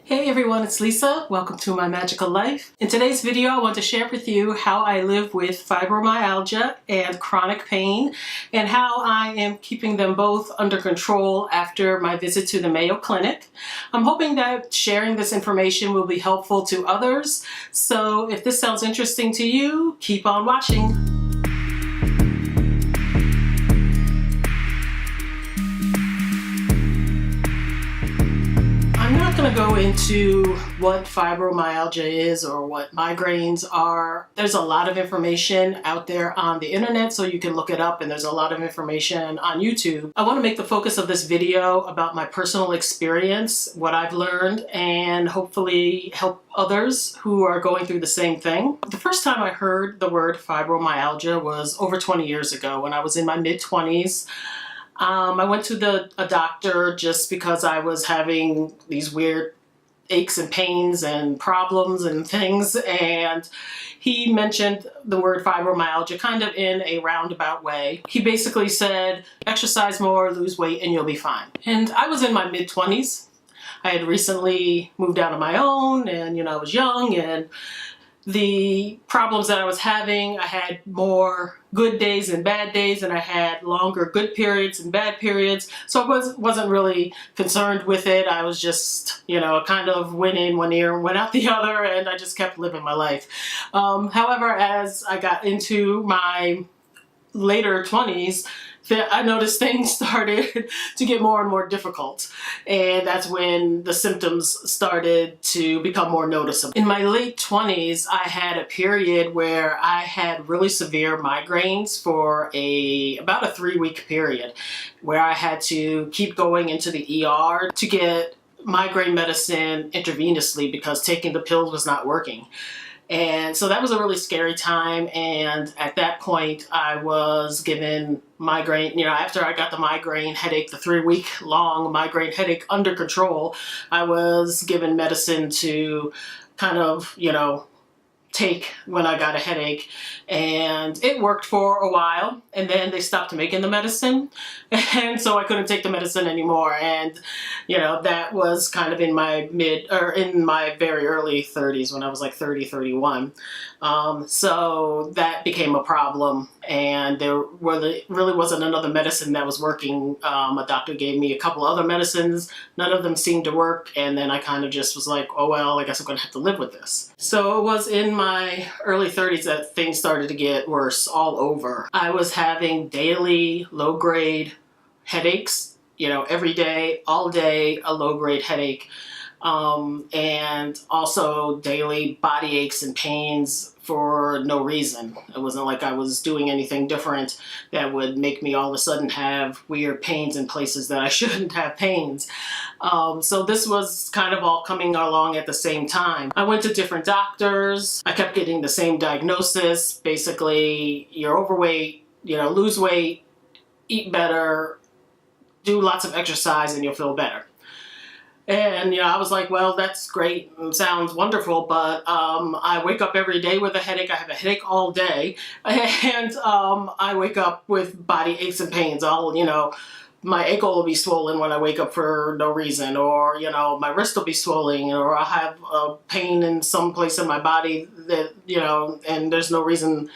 Hey everyone, it's Lisa. Welcome to my magical life. In today's video, I want to share with you how I live with fibromyalgia and chronic pain and how I am keeping them both under control after my visit to the Mayo Clinic. I'm hoping that sharing this information will be helpful to others. So if this sounds interesting to you, keep on watching. I'm not going to go into what fibromyalgia is or what migraines are. There's a lot of information out there on the internet, so you can look it up, and there's a lot of information on YouTube. I want to make the focus of this video about my personal experience, what I've learned, and hopefully help others who are going through the same thing. The first time I heard the word fibromyalgia was over 20 years ago when I was in my mid-20s. I went to a doctor just because I was having these weird aches and pains and problems and things, and he mentioned the word fibromyalgia kind of in a roundabout way. He basically said, exercise more, lose weight, and you'll be fine. And I was in my mid-20s. I had recently moved out on my own, and I was young, and the problems that I was having, I had more good days and bad days, and I had longer good periods and bad periods. So I wasn't really concerned with it. I was just, kind of went in one ear and went out the other, and I just kept living my life. However, as I got into my later 20s, I noticed things started to get more and more difficult, and that's when the symptoms started to become more noticeable. In my late 20s, I had a period where I had really severe migraines for about a 3-week period, where I had to keep going into the ER to get migraine medicine intravenously because taking the pills was not working. And so that was a really scary time, and at that point I was given migraine, after I got the migraine headache, the 3-week-long migraine headache under control, I was given medicine to kind of, take when I got a headache, and it worked for a while, and then they stopped making the medicine, and so I couldn't take the medicine anymore. And that was kind of in my very early 30s, when I was like 30, 31. So that became a problem, and there really wasn't another medicine that was working. A doctor gave me a couple other medicines, none of them seemed to work, and then I kind of just was like, oh well, I guess I'm gonna have to live with this. So it was in my early 30s that things started to get worse all over. I was having daily low-grade headaches, every day, all day, a low-grade headache, and also daily body aches and pains for no reason. It wasn't like I was doing anything different that would make me all of a sudden have weird pains in places that I shouldn't have pains. So this was kind of all coming along at the same time. I went to different doctors. I kept getting the same diagnosis. Basically, you're overweight, lose weight, eat better, do lots of exercise, and you'll feel better. And I was like, well, that's great and sounds wonderful, but I wake up every day with a headache. I have a headache all day, and I wake up with body aches and pains. My ankle will be swollen when I wake up for no reason, or my wrist will be swollen, or I have a pain in some place in my body that and there's no reason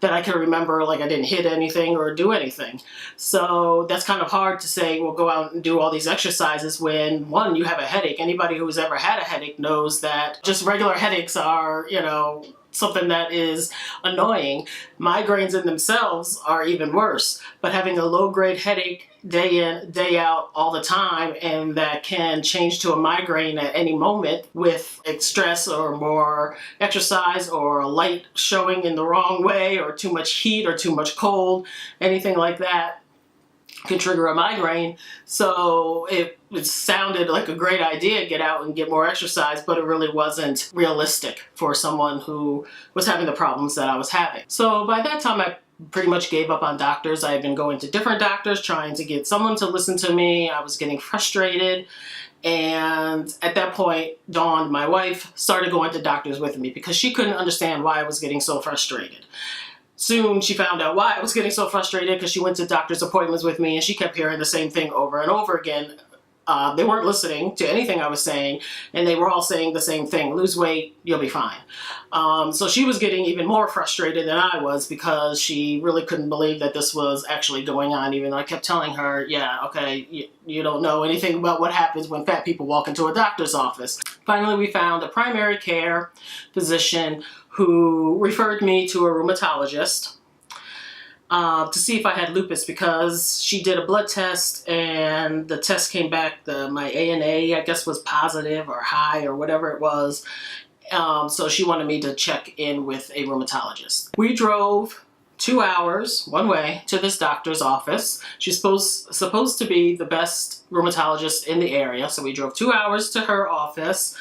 that I can remember, like I didn't hit anything or do anything. So that's kind of hard to say, well, go out and do all these exercises when, one, you have a headache. Anybody who's ever had a headache knows that just regular headaches are, something that is annoying. Migraines in themselves are even worse, but having a low-grade headache day in, day out, all the time, and that can change to a migraine at any moment with stress or more exercise or a light showing in the wrong way or too much heat or too much cold, anything like that can trigger a migraine. So it sounded like a great idea, get out and get more exercise, but it really wasn't realistic for someone who was having the problems that I was having. So by that time, I pretty much gave up on doctors. I had been going to different doctors, trying to get someone to listen to me. I was getting frustrated. And at that point, Dawn, my wife, started going to doctors with me because she couldn't understand why I was getting so frustrated. Soon she found out why I was getting so frustrated because she went to doctor's appointments with me, and she kept hearing the same thing over and over again. They weren't listening to anything I was saying, and they were all saying the same thing: lose weight, you'll be fine. So she was getting even more frustrated than I was, because she really couldn't believe that this was actually going on, even though I kept telling her, yeah, okay, you don't know anything about what happens when fat people walk into a doctor's office. Finally, we found a primary care physician who referred me to a rheumatologist to see if I had lupus, because she did a blood test and the test came back, my ANA, I guess, was positive or high or whatever it was. So she wanted me to check in with a rheumatologist. We drove 2 hours one way to this doctor's office. She's supposed to be the best rheumatologist in the area. So we drove 2 hours to her office.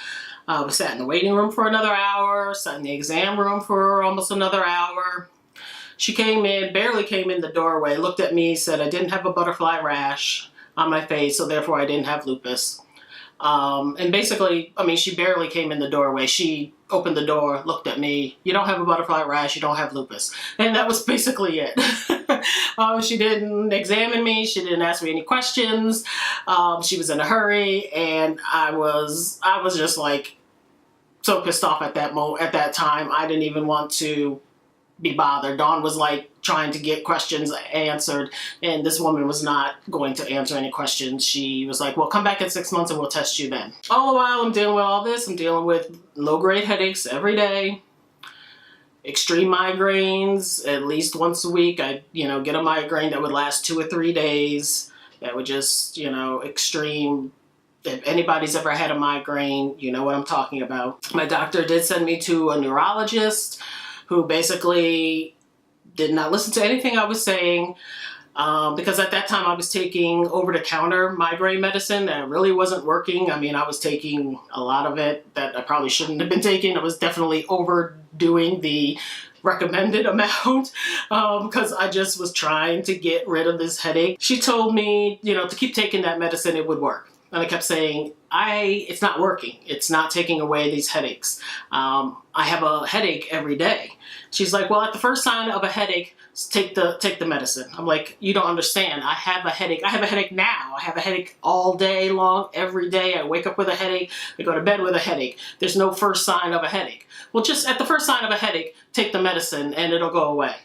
We sat in the waiting room for another hour, sat in the exam room for almost another hour. She came in, barely came in the doorway, looked at me, said I didn't have a butterfly rash on my face, so therefore I didn't have lupus. And basically, I mean, she barely came in the doorway. She opened the door, looked at me, you don't have a butterfly rash, you don't have lupus. And that was basically it. She didn't examine me, she didn't ask me any questions. She was in a hurry, and I was just like so pissed off at that time. I didn't even want to be bothered. Dawn was like trying to get questions answered, and this woman was not going to answer any questions. She was like, well, come back in 6 months and we'll test you then. All the while I'm dealing with all this, I'm dealing with low-grade headaches every day, extreme migraines at least once a week. I get a migraine that would last 2 or 3 days, that would just, extreme. If anybody's ever had a migraine, you know what I'm talking about. My doctor did send me to a neurologist who basically did not listen to anything I was saying, because at that time I was taking over-the-counter migraine medicine that really wasn't working. I mean, I was taking a lot of it that I probably shouldn't have been taking. I was definitely overdoing the recommended amount, because I just was trying to get rid of this headache. She told me, to keep taking that medicine, it would work. And I kept saying, it's not working. It's not taking away these headaches. I have a headache every day. She's like, well, at the first sign of a headache, take the medicine. I'm like, you don't understand. I have a headache. I have a headache now. I have a headache all day long, every day. I wake up with a headache. I go to bed with a headache. There's no first sign of a headache. Well, just at the first sign of a headache, take the medicine and it'll go away.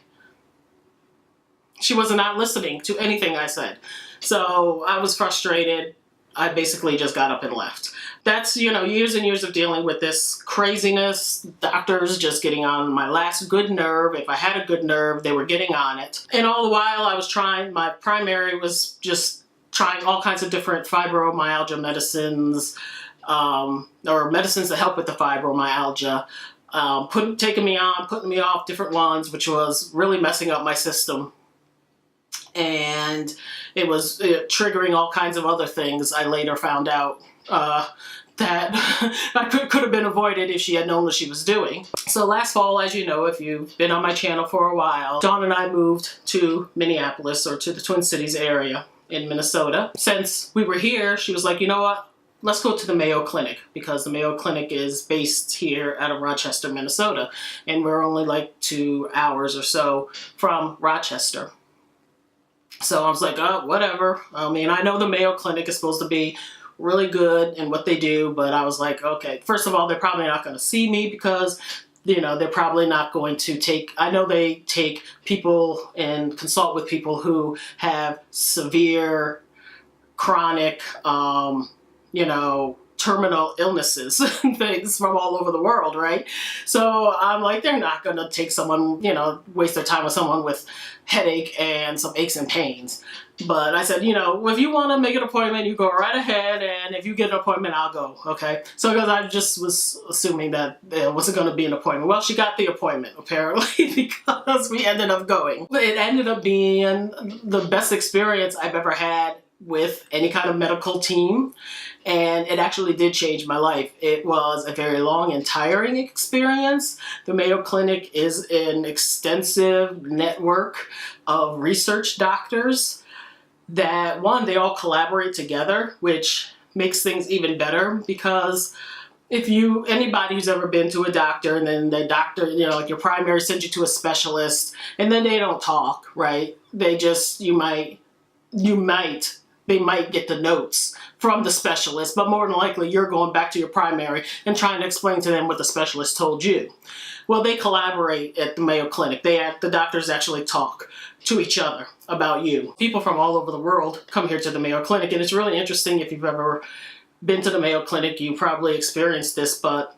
She was not listening to anything I said. So I was frustrated. I basically just got up and left. That's, years and years of dealing with this craziness. Doctors just getting on my last good nerve. If I had a good nerve, they were getting on it. And all the while I was my primary was just trying all kinds of different fibromyalgia medicines, or medicines that help with the fibromyalgia, taking me on, putting me off different ones, which was really messing up my system. And it was triggering all kinds of other things. I later found out that I could have been avoided if she had known what she was doing. So last fall, as you know, if you've been on my channel for a while, Dawn and I moved to Minneapolis, or to the Twin Cities area in Minnesota. Since we were here, she was like, you know what? Let's go to the Mayo Clinic, because the Mayo Clinic is based here out of Rochester, Minnesota. And we're only like 2 hours or so from Rochester. So I was like, oh, whatever. I mean, I know the Mayo Clinic is supposed to be really good in what they do, but I was like, okay, first of all, they're probably not going to see me, because, they're probably not going to I know they take people and consult with people who have severe, chronic, terminal illnesses and things from all over the world, right? So I'm like, they're not going to take someone, waste their time with someone with headache and some aches and pains. But I said, if you want to make an appointment, you go right ahead, and if you get an appointment, I'll go, okay? So because I just was assuming that there wasn't going to be an appointment. Well, she got the appointment, apparently, because we ended up going. It ended up being the best experience I've ever had with any kind of medical team, and it actually did change my life. It was a very long and tiring experience. The Mayo Clinic is an extensive network of research doctors that, one, they all collaborate together, which makes things even better, because if anybody who's ever been to a doctor, and then the doctor, like your primary sends you to a specialist, and then they don't talk, right? They just, you might they might get the notes from the specialist, but more than likely you're going back to your primary and trying to explain to them what the specialist told you. Well, they collaborate at the Mayo Clinic. The doctors actually talk to each other about you. People from all over the world come here to the Mayo Clinic, and it's really interesting. If you've ever been to the Mayo Clinic, you probably experienced this, but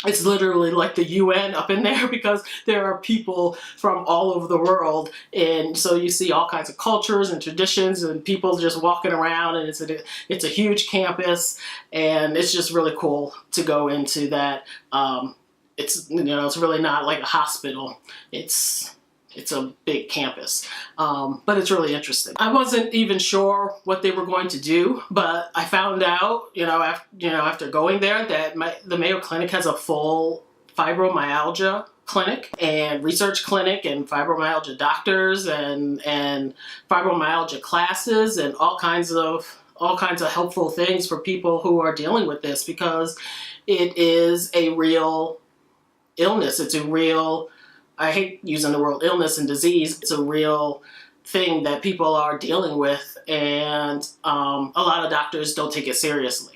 it's literally like the UN up in there, because there are people from all over the world, and so you see all kinds of cultures and traditions and people just walking around, and it's a huge campus, and it's just really cool to go into that. It's really not like a hospital. It's a big campus, but it's really interesting. I wasn't even sure what they were going to do, but I found out, after going there, that the Mayo Clinic has a full fibromyalgia clinic and research clinic and fibromyalgia doctors and fibromyalgia classes and all kinds of helpful things for people who are dealing with this, because it is a real illness. It's a real, I hate using the word illness and disease. It's a real thing that people are dealing with, and a lot of doctors don't take it seriously.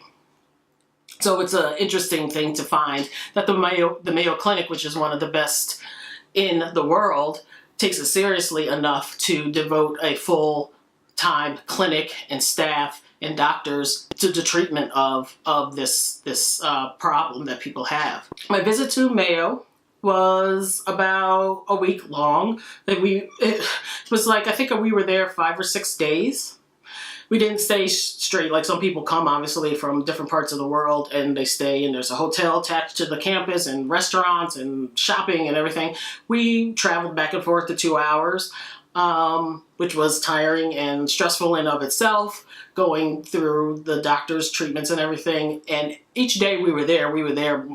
So it's an interesting thing to find that the Mayo Clinic, which is one of the best in the world, takes it seriously enough to devote a full-time clinic and staff and doctors to the treatment of this problem that people have. My visit to Mayo was about a week long. It was like, I think we were there 5 or 6 days. We didn't stay straight. Like, some people come obviously from different parts of the world and they stay, and there's a hotel attached to the campus and restaurants and shopping and everything. We traveled back and forth to 2 hours, which was tiring and stressful in of itself, going through the doctor's treatments and everything. And each day we were there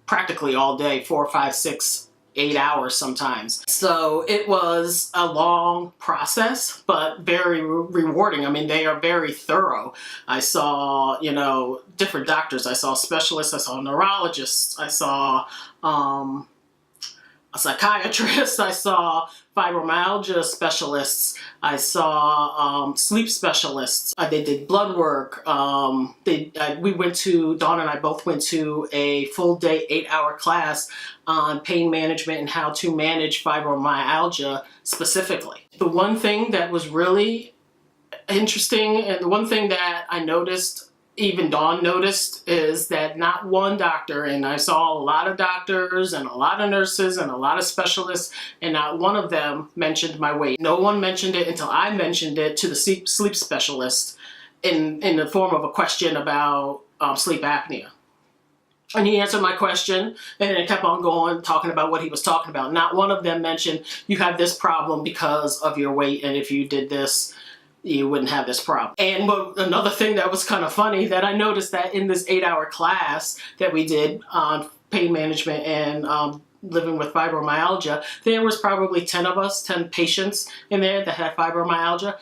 practically all day, 4, 5, 6, 8 hours sometimes. So it was a long process, but very rewarding. I mean, they are very thorough. I saw, different doctors. I saw specialists. I saw neurologists. I saw a psychiatrist. I saw fibromyalgia specialists. I saw sleep specialists. They did blood work. Dawn and I both went to a full day 8-hour class on pain management and how to manage fibromyalgia specifically. The one thing that was really interesting, and the one thing that I noticed, even Dawn noticed, is that not one doctor, and I saw a lot of doctors and a lot of nurses and a lot of specialists, and not one of them mentioned my weight. No one mentioned it until I mentioned it to the sleep specialist in the form of a question about sleep apnea. And he answered my question, and it kept on going, talking about what he was talking about. Not one of them mentioned, you have this problem because of your weight, and if you did this, you wouldn't have this problem. And another thing that was kind of funny, that I noticed that in this 8-hour class that we did on pain management and living with fibromyalgia, there was probably 10 of us, 10 patients in there that had fibromyalgia.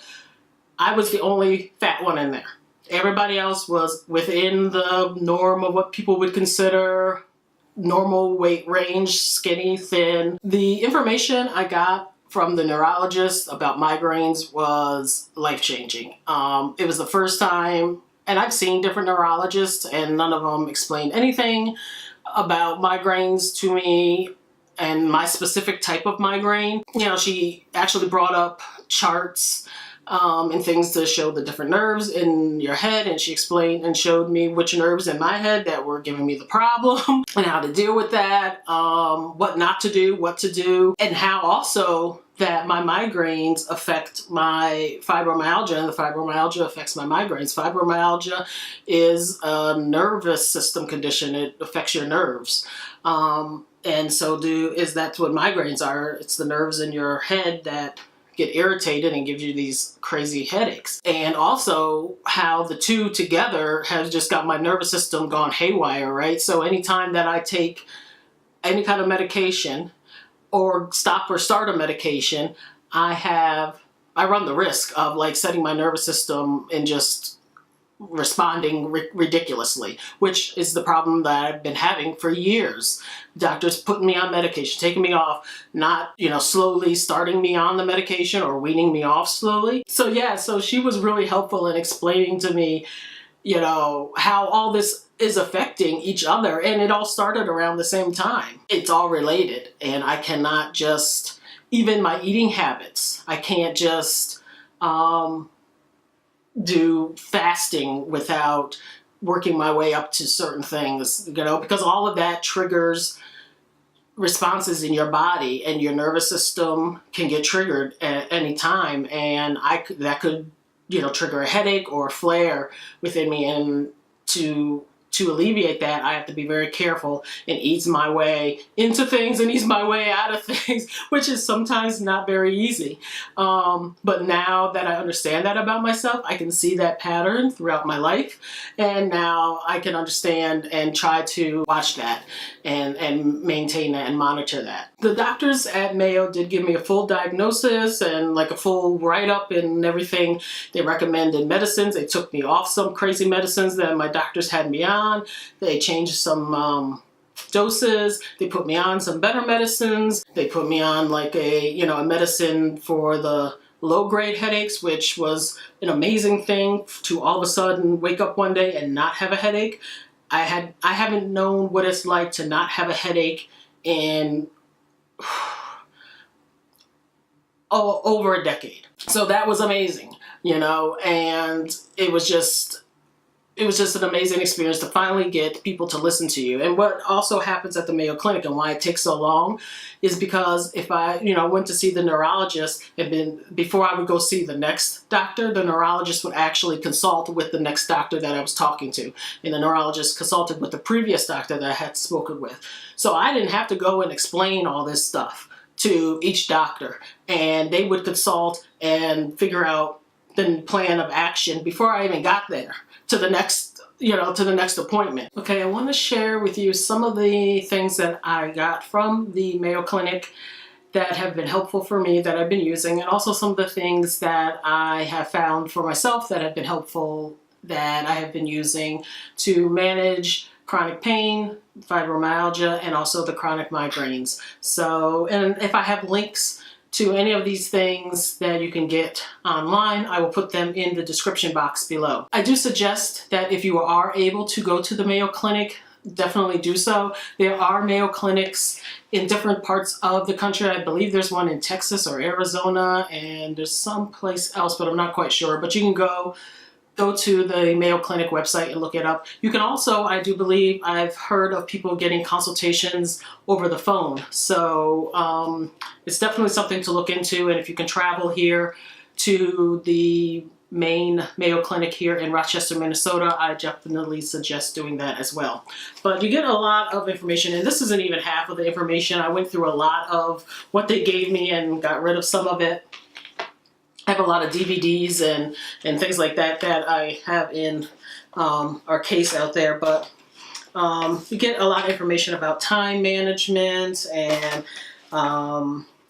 I was the only fat one in there. Everybody else was within the norm of what people would consider normal weight range, skinny, thin. The information I got from the neurologist about migraines was life-changing. It was the first time, and I've seen different neurologists, and none of them explained anything about migraines to me and my specific type of migraine. She actually brought up charts and things to show the different nerves in your head, and she explained and showed me which nerves in my head that were giving me the problem and how to deal with that, what not to do, what to do, and how also that my migraines affect my fibromyalgia, and the fibromyalgia affects my migraines. Fibromyalgia is a nervous system condition. It affects your nerves. And so that's what migraines are. It's the nerves in your head that get irritated and give you these crazy headaches. And also how the two together has just got my nervous system gone haywire, right? So anytime that I take any kind of medication or stop or start a medication, I run the risk of like setting my nervous system in just responding ridiculously, which is the problem that I've been having for years. Doctors putting me on medication, taking me off, not, slowly starting me on the medication or weaning me off slowly. So yeah, so she was really helpful in explaining to me, how all this is affecting each other, and it all started around the same time. It's all related, and I cannot just, even my eating habits, I can't just do fasting without working my way up to certain things, because all of that triggers responses in your body, and your nervous system can get triggered at any time, and that could trigger a headache or a flare within me. And to alleviate that, I have to be very careful and ease my way into things and ease my way out of things, which is sometimes not very easy. But now that I understand that about myself, I can see that pattern throughout my life. And now I can understand and try to watch that and maintain that and monitor that. The doctors at Mayo did give me a full diagnosis and like a full write-up and everything. They recommended medicines. They took me off some crazy medicines that my doctors had me on. They changed some doses. They put me on some better medicines. They put me on like a medicine for the low-grade headaches, which was an amazing thing to all of a sudden wake up one day and not have a headache. I haven't known what it's like to not have a headache in over a decade. So that was amazing, and it was just an amazing experience to finally get people to listen to you. And what also happens at the Mayo Clinic and why it takes so long is because if I, went to see the neurologist, before I would go see the next doctor, the neurologist would actually consult with the next doctor that I was talking to. And the neurologist consulted with the previous doctor that I had spoken with. So I didn't have to go and explain all this stuff to each doctor. And they would consult and figure out the plan of action before I even got there to the next appointment. Okay, I want to share with you some of the things that I got from the Mayo Clinic that have been helpful for me, that I've been using, and also some of the things that I have found for myself that have been helpful, that I have been using to manage chronic pain, fibromyalgia, and also the chronic migraines. So, and if I have links to any of these things that you can get online, I will put them in the description box below. I do suggest that if you are able to go to the Mayo Clinic, definitely do so. There are Mayo Clinics in different parts of the country. I believe there's one in Texas or Arizona, and there's someplace else, but I'm not quite sure. But you can go to the Mayo Clinic website and look it up. You can also, I do believe, I've heard of people getting consultations over the phone. So it's definitely something to look into. And if you can travel here to the main Mayo Clinic here in Rochester, Minnesota, I definitely suggest doing that as well. But you get a lot of information, and this isn't even half of the information. I went through a lot of what they gave me and got rid of some of it. I have a lot of DVDs and things like that that I have in our case out there, but you get a lot of information about time management and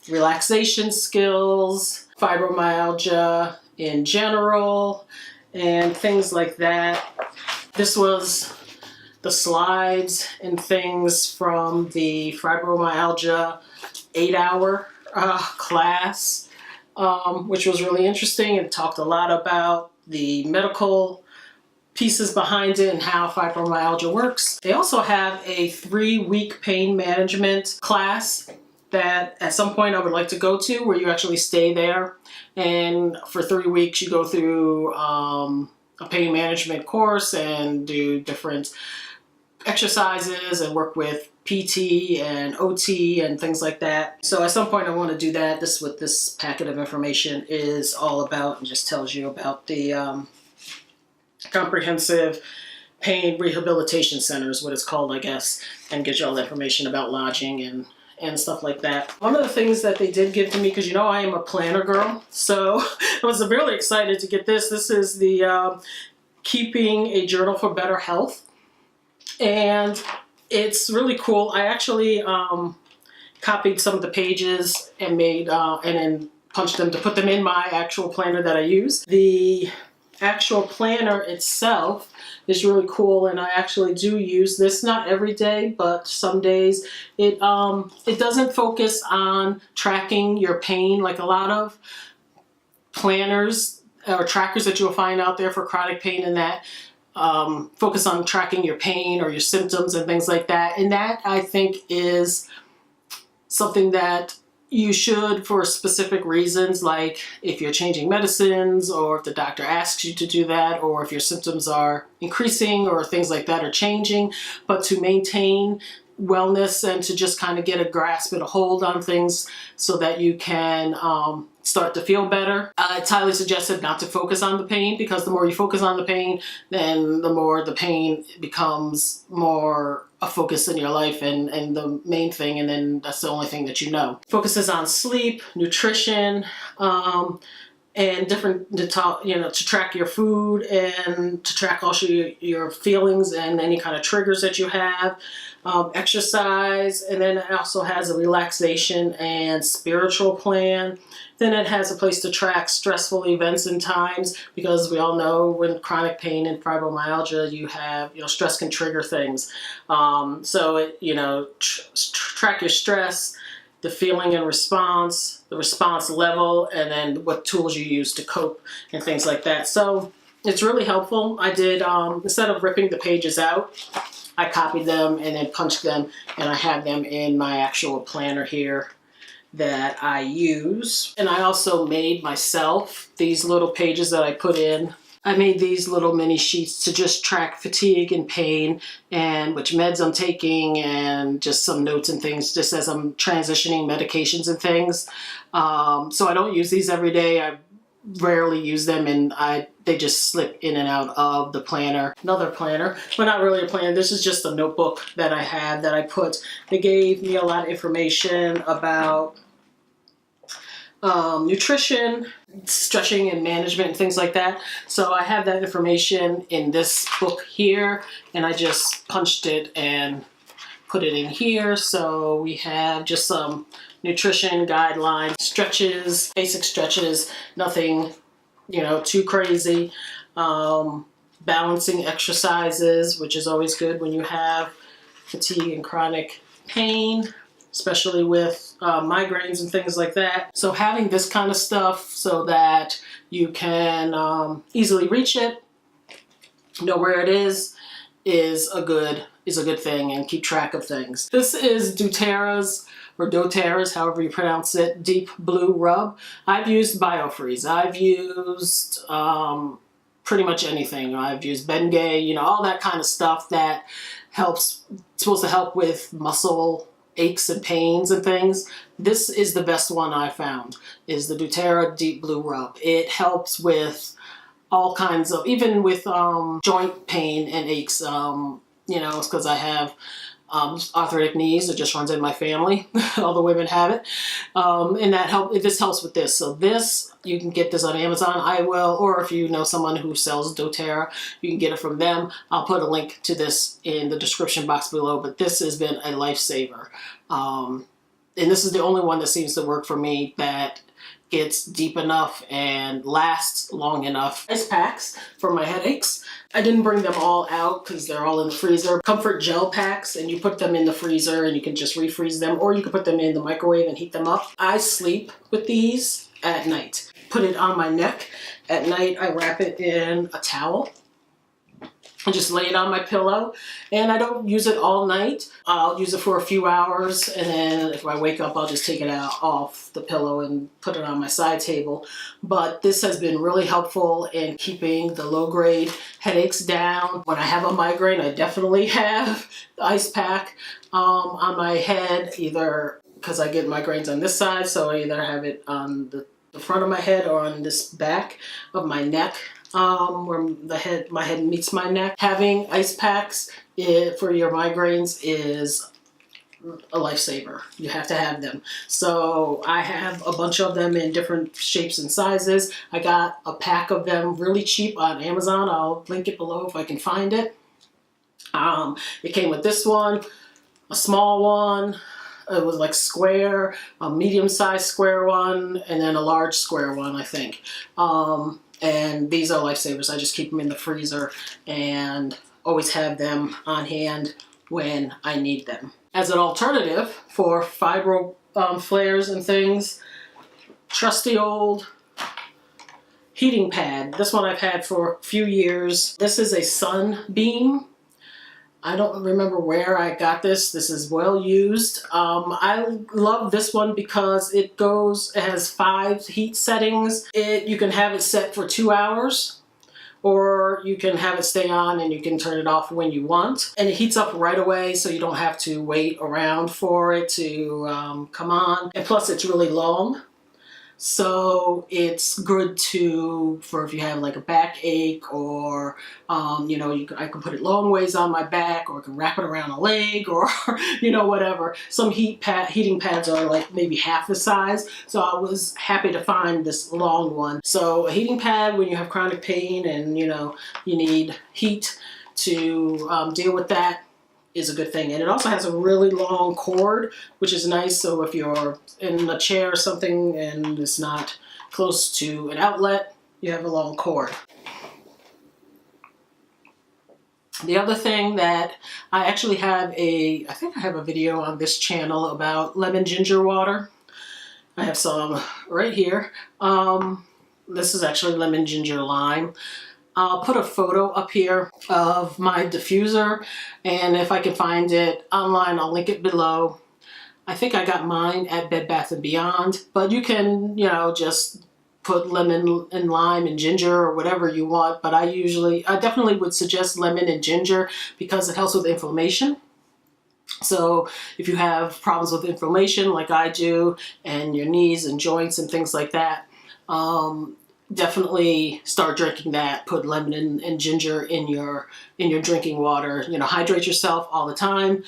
relaxation skills, fibromyalgia in general, and things like that. This was the slides and things from the fibromyalgia 8-hour class. Which was really interesting and talked a lot about the medical pieces behind it and how fibromyalgia works. They also have a 3-week pain management class that at some point I would like to go to, where you actually stay there, and for 3 weeks you go through a pain management course and do different exercises and work with PT and OT and things like that. So at some point I want to do that. This is what this packet of information is all about, and just tells you about the comprehensive pain rehabilitation center is what it's called, I guess, and gives you all the information about lodging and stuff like that. One of the things that they did give to me, because I am a planner girl, so I was really excited to get this. This is the Keeping a Journal for Better Health, and it's really cool. I actually copied some of the pages and made and then punched them to put them in my actual planner that I use. The actual planner itself is really cool, and I actually do use this, not every day, but some days. It doesn't focus on tracking your pain like a lot of planners or trackers that you'll find out there for chronic pain, and that focus on tracking your pain or your symptoms and things like that. And that, I think, is something that you should for specific reasons, like if you're changing medicines, or if the doctor asks you to do that, or if your symptoms are increasing or things like that are changing. But to maintain wellness and to just kind of get a grasp and a hold on things so that you can start to feel better. It's highly suggested not to focus on the pain, because the more you focus on the pain, then the more the pain becomes more a focus in your life and the main thing, and then that's the only thing that you know. Focuses on sleep, nutrition, and different, to track your food and to track also your feelings and any kind of triggers that you have. Exercise, and then it also has a relaxation and spiritual plan. Then it has a place to track stressful events and times, because we all know when chronic pain and fibromyalgia, you have, stress can trigger things. So it, track your stress, the feeling and response, the response level, and then what tools you use to cope and things like that. So it's really helpful. I did, instead of ripping the pages out, I copied them and then punched them, and I have them in my actual planner here that I use. And I also made myself these little pages that I put in. I made these little mini sheets to just track fatigue and pain and which meds I'm taking, and just some notes and things just as I'm transitioning medications and things. So I don't use these every day. I rarely use them, and they just slip in and out of the planner. Another planner, but not really a planner. This is just a notebook that I have that I put. They gave me a lot of information about nutrition, stretching and management and things like that. So I have that information in this book here, and I just punched it and put it in here. So we have just some nutrition guidelines, stretches, basic stretches, nothing, too crazy. Balancing exercises, which is always good when you have fatigue and chronic pain, especially with migraines and things like that. So having this kind of stuff so that you can easily reach it, know where it is a good thing, and keep track of things. This is doTERRA's, however you pronounce it, Deep Blue Rub. I've used BioFreeze. I've used pretty much anything. I've used Bengay, all that kind of stuff that helps, supposed to help with muscle aches and pains and things. This is the best one I found, is the doTERRA Deep Blue Rub. It helps with all kinds of, even with joint pain and aches. It's because I have arthritic knees. It just runs in my family. All the women have it. And this helps with this. So this, you can get this on Amazon. Or if you know someone who sells doTERRA, you can get it from them. I'll put a link to this in the description box below, but this has been a lifesaver. And this is the only one that seems to work for me that gets deep enough and lasts long enough. Ice packs for my headaches. I didn't bring them all out because they're all in the freezer. Comfort gel packs, and you put them in the freezer and you can just refreeze them, or you can put them in the microwave and heat them up. I sleep with these at night. Put it on my neck. At night I wrap it in a towel and just lay it on my pillow, and I don't use it all night. I'll use it for a few hours, and then if I wake up, I'll just take it out off the pillow and put it on my side table. But this has been really helpful in keeping the low-grade headaches down. When I have a migraine, I definitely have the ice pack on my head, either because I get migraines on this side, so I either have it on the front of my head or on this back of my neck. Where my head meets my neck. Having ice packs for your migraines is a lifesaver. You have to have them. So I have a bunch of them in different shapes and sizes. I got a pack of them really cheap on Amazon. I'll link it below if I can find it. It came with this one, a small one. It was like square, a medium-sized square one, and then a large square one, I think. And these are lifesavers. I just keep them in the freezer and always have them on hand when I need them. As an alternative for fibro flares and things, trusty old heating pad. This one I've had for a few years. This is a Sunbeam. I don't remember where I got this. This is well used. I love this one because it has 5 heat settings. You can have it set for 2 hours, or you can have it stay on and you can turn it off when you want. And it heats up right away, so you don't have to wait around for it to come on. And plus it's really long. So it's good for if you have like a backache, or you know, I can put it long ways on my back, or I can wrap it around a leg, or you know, whatever. Some heating pads are like maybe half the size, so I was happy to find this long one. So a heating pad when you have chronic pain and you know you need heat to deal with that is a good thing. And it also has a really long cord, which is nice, so if you're in a chair or something and it's not close to an outlet, you have a long cord. The other thing that I actually have I think I have a video on this channel about lemon ginger water. I have some right here. This is actually lemon ginger lime. I'll put a photo up here of my diffuser, and if I can find it online, I'll link it below. I think I got mine at Bed Bath & Beyond, but you can, you know, just put lemon and lime and ginger or whatever you want, but I definitely would suggest lemon and ginger because it helps with inflammation. So if you have problems with inflammation like I do, and your knees and joints and things like that, definitely start drinking that. Put lemon and ginger in your drinking water. You know, hydrate yourself all the time.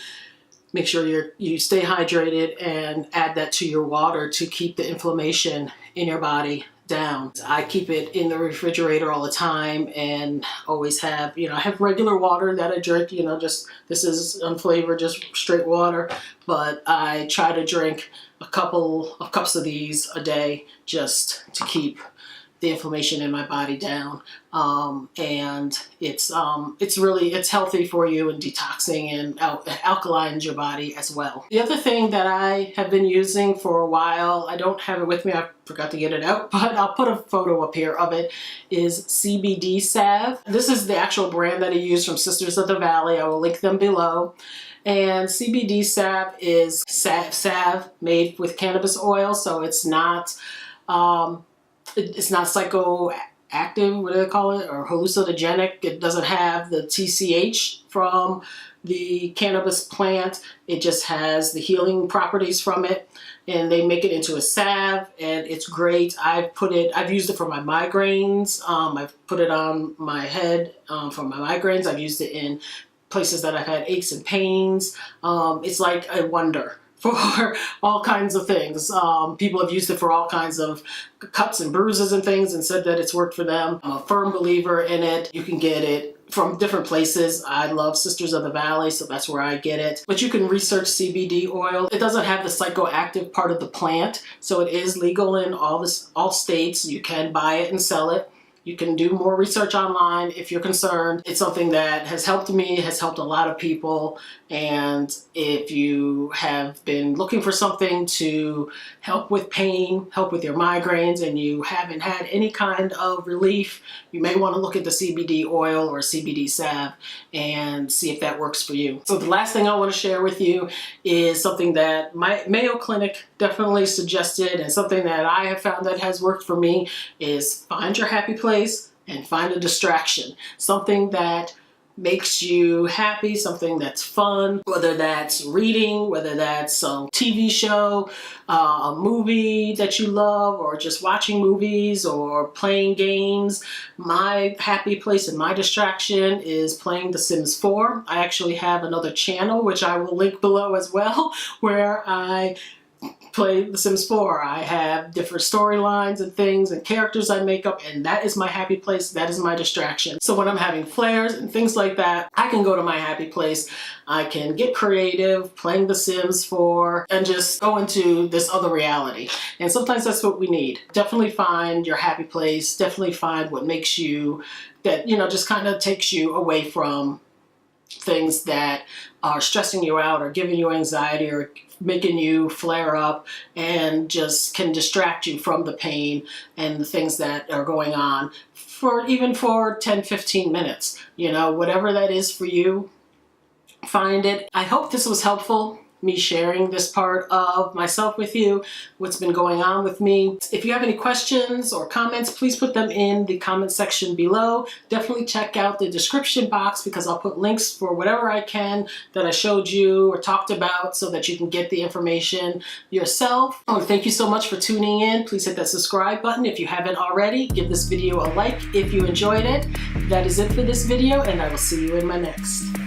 Make sure you stay hydrated and add that to your water to keep the inflammation in your body down. I keep it in the refrigerator all the time and always have, you know, I have regular water that I drink, you know, just this is unflavored, just straight water, but I try to drink a couple of cups of these a day just to keep the inflammation in my body down, and it's healthy for you and detoxing and alkalines your body as well. The other thing that I have been using for a while, I don't have it with me, I forgot to get it out, but I'll put a photo up here of it, is CBD salve. This is the actual brand that I use from Sisters of the Valley. I will link them below. And CBD salve is salve made with cannabis oil, so it's not psychoactive, what do they call it, or hallucinogenic. It doesn't have the TCH from the cannabis plant. It just has the healing properties from it, and they make it into a salve, and it's great. I've used it for my migraines. I've put it on my head for my migraines. I've used it in places that I've had aches and pains. It's like a wonder for all kinds of things. People have used it for all kinds of cuts and bruises and things and said that it's worked for them. I'm a firm believer in it. You can get it from different places. I love Sisters of the Valley, so that's where I get it. But you can research CBD oil. It doesn't have the psychoactive part of the plant, so it is legal in all states. You can buy it and sell it. You can do more research online if you're concerned. It's something that has helped me, has helped a lot of people. And if you have been looking for something to help with pain, help with your migraines, and you haven't had any kind of relief, you may want to look at the CBD oil or CBD salve and see if that works for you. So the last thing I want to share with you is something that my Mayo Clinic definitely suggested, and something that I have found that has worked for me is find your happy place and find a distraction. Something that makes you happy, something that's fun, whether that's reading, whether that's a TV show, a movie that you love, or just watching movies or playing games. My happy place and my distraction is playing The Sims 4. I actually have another channel, which I will link below as well, where I play The Sims 4. I have different storylines and things and characters I make up, and that is my happy place. That is my distraction. So when I'm having flares and things like that, I can go to my happy place. I can get creative playing The Sims 4 and just go into this other reality. And sometimes that's what we need. Definitely find your happy place. Definitely find what makes you, that, you know, just kind of takes you away from things that are stressing you out or giving you anxiety or making you flare up, and just can distract you from the pain and the things that are going on for even for 10-15 minutes. You know, whatever that is for you, find it. I hope this was helpful, me sharing this part of myself with you, what's been going on with me. If you have any questions or comments, please put them in the comment section below. Definitely check out the description box, because I'll put links for whatever I can that I showed you or talked about, so that you can get the information yourself. Oh, thank you so much for tuning in. Please hit that subscribe button if you haven't already. Give this video a like if you enjoyed it. That is it for this video, and I will see you in my next.